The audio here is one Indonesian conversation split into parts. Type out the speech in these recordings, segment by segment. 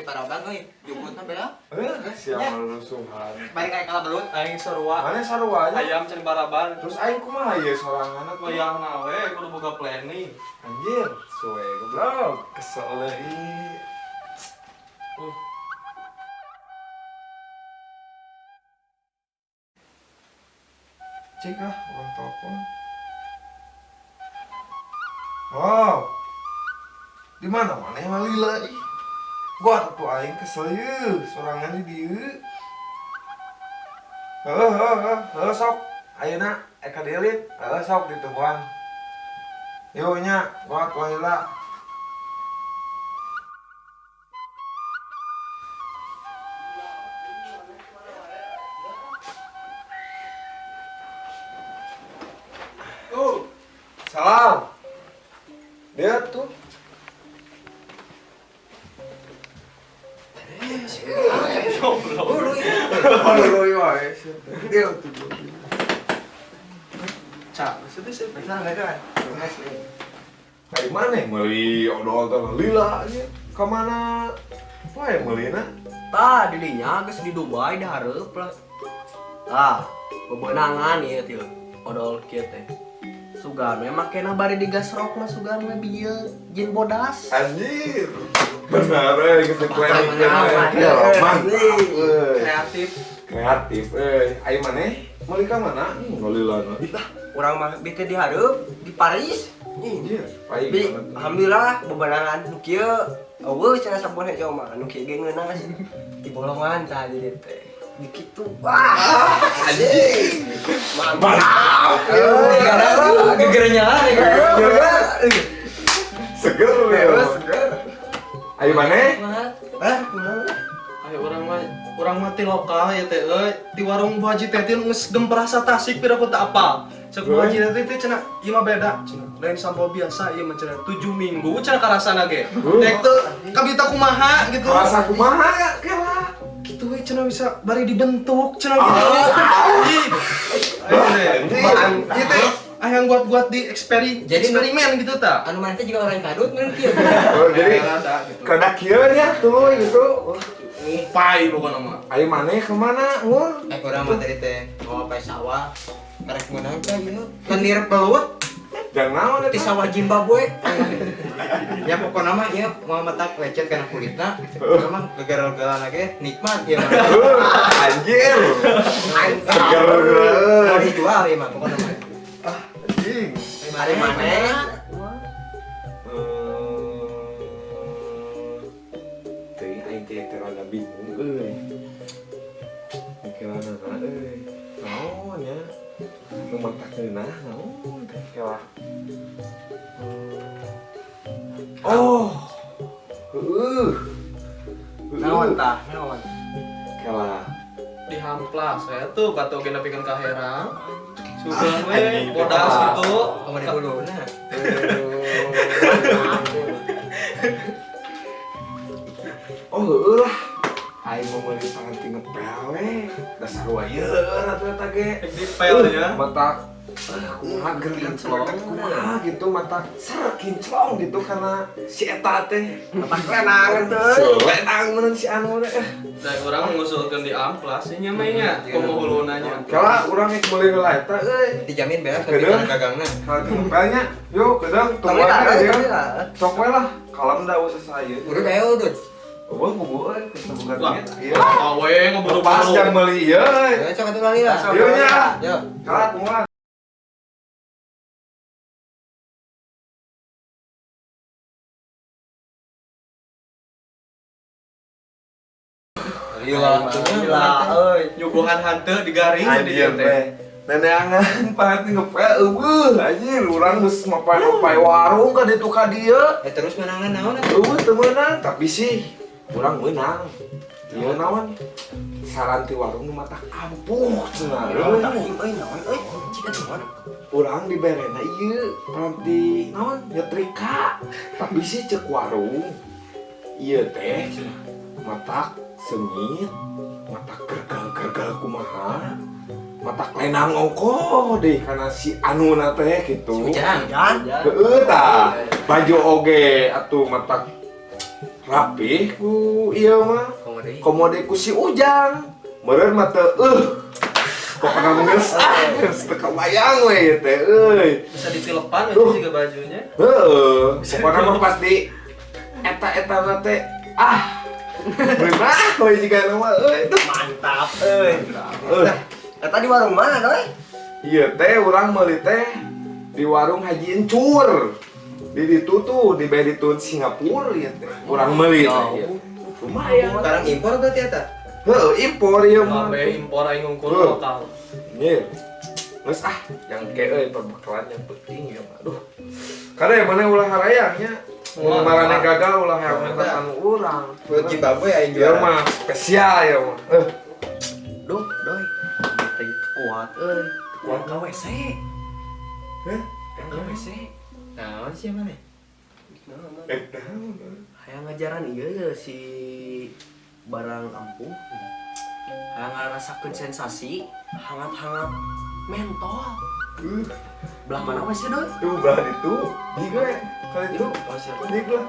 Parabang euy. Jukutna beda. Siang lusuhan. Balik kayak kalah belut. Aing sarua. Mana sarua aja? Ayam can baraban. Terus aing kumaha ieu sorangan atuh? Goyang na we kudu boga planning. Anjir, suwe goblok. Kesel deui. Cek lah, orang telepon. Wow, di mana yang malila ih? Gua tuh aing kesel ye, sorangan di dieu. Sok. Ayeuna eka dieulit, sok ditemuan. Yo nya, gua heula. Salam. Dia tuh. Dia tuh. Cak, itu sih. Dari mana meuli odol teh lila aja. Ka mana? Wae meulina. Tah dirinya geus di Dubai dah hareup lah. Ah, bebenangan ieu teh. Odol kieu teh. Sugan we makena bari digasrok mah sugan we bieu jin bodas. Anjir. Benar geus planning Kreatif. kreatif aya maneh meuli ka mana ngalilana Urang mah bete di hareup di Paris. anjir baik Bi, banget alhamdulillah bebenangan nu kieu eueuh cenah sampun hejo mah nu kieu ge ngeunas di bolongan tah jadi teh. Dikitu. Wah, anjing. Mantap. Gegernya seger ya ayo maneh Ayo urang mah ti lokal ya teh euy. Di warung Bu Haji teh geus gemprasa Tasik pira ku teu apal. Cek Bu Haji teh cenah ieu mah beda cenah. Lain sampo biasa ieu mah cenah 7 minggu cenah karasana ge. Dek teu kabita kumaha gitu. rasa kumaha ya kela Gitu we cenah bisa bari dibentuk cenah gitu. Ayo deh. Ieu teh yang buat di eksperimen gitu ta. anu mana teh juga orang kadut mun kieu. oh jadi Gitu. kada kieu nya tuh gitu Ngupai pokona mah. ayo maneh ke mana ngun Urang mah tadi teh bawa pae sawah. Karek meunang teh ieu lendir pelut jangan naon di sawah Zimbabwe. Ya pokona mah ieu mau metak lecet kana kulitna. Mah gegar-gegaran ge nikmat ieu mah. anjir seger Mau dijual ieu mah pokona mah. anjing Mari maneh. Teuing aing teh rada bingung euy. Mikiranna euy. Naon ya? Nu mentakna naon teh kela. Oh. Heueuh. Naon tah? Naon? Kela. Di hamplas saya tuh batu ge nepikeun ka herang. Sudah we bodas gitu. Kamu di buluna. Oh heueuh lah. Aing mau meuli panganti ngepel we. Dasar wayeur atuh eta ge. Di pel nya. Mata kumaha kinclong kumaha gitu mata ser kinclong gitu karena si eta teh Apa kerenangan teh? lenang meureun si anu teh Da urang ngusulkeun di amplas nya mah nya komo huluna nya. kala urang rek meuli heula eta euy Dijamin beres Kedeng. dagangna. kalau ngepelnya yuk kedeng Kami tunggu lah, aja kami dia lah. sok we lah kalem da usah saya Udah ayo udut. eueuh kubueun ketemu Wah, duit ieu awe ngeburu-buru. pas jam meuli ieu Ya sok atuh kali lah. Yuk, nya. Yuk. kala tungguan Gila euy. Nyuguhan hanteu digaring di anjir dieu teh. teh neneangan panganti ngepel eueuh anjir urang geus mapai-mapai warung ka ditu ka dieu Terus menangan naon? eueuh teu meunang tapi sih urang meunang ieu naon saran ti warung nu mata ampuh cenah euy Naon euy? Cika naon? urang diberena ieu panti naon nyetrika tapi sih cek warung ieu teh cenah mata sengit mata gergal-gergal kumaha mata lenang ongko deh karena si anu teh gitu Hujan. heueuh tah baju oge atuh mata rapih ku ieu mah. Komode. Komode ku si Ujang. Meureun mah teu pokoknya geus teu kabayang we teh euy. Bisa ditilepan itu juga bajunya. Heeh, pokoknya mah pas di eta teh beunah we jiga mah euy. Mantap Eta di warung mana doi? Iya teh urang meuli teh di warung Haji Encur. Di ditu tuh di Beditun Singapura ya teh. Urang meuli teh. Lumayan. Barang impor berarti eta? Heeh, impor ieu mah. Sampai impor aing ngungkul lokal. Iya. Geus yang ke euy perbekalan yang penting ya mah. Aduh. Kada mana ulah harayangnya. Mun marane gagal ulah hayang mentakan urang. Buat Zimbabwe aing Ieu juara. mah spesial ya mah. Duh, doi. Teh kuat euy. Kuat ka WC. Yang ka WC. Nah, sih mana? Hayang ngajaran ieu si barang ampuh. Hayang ngarasakeun sensasi hangat-hangat mentol. Belah mana we sih, Doi? Tuh belah itu. Di gue kali itu. Oh, siap. Di gue.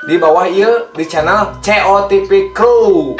di bawah ieu di channel COTV Crew.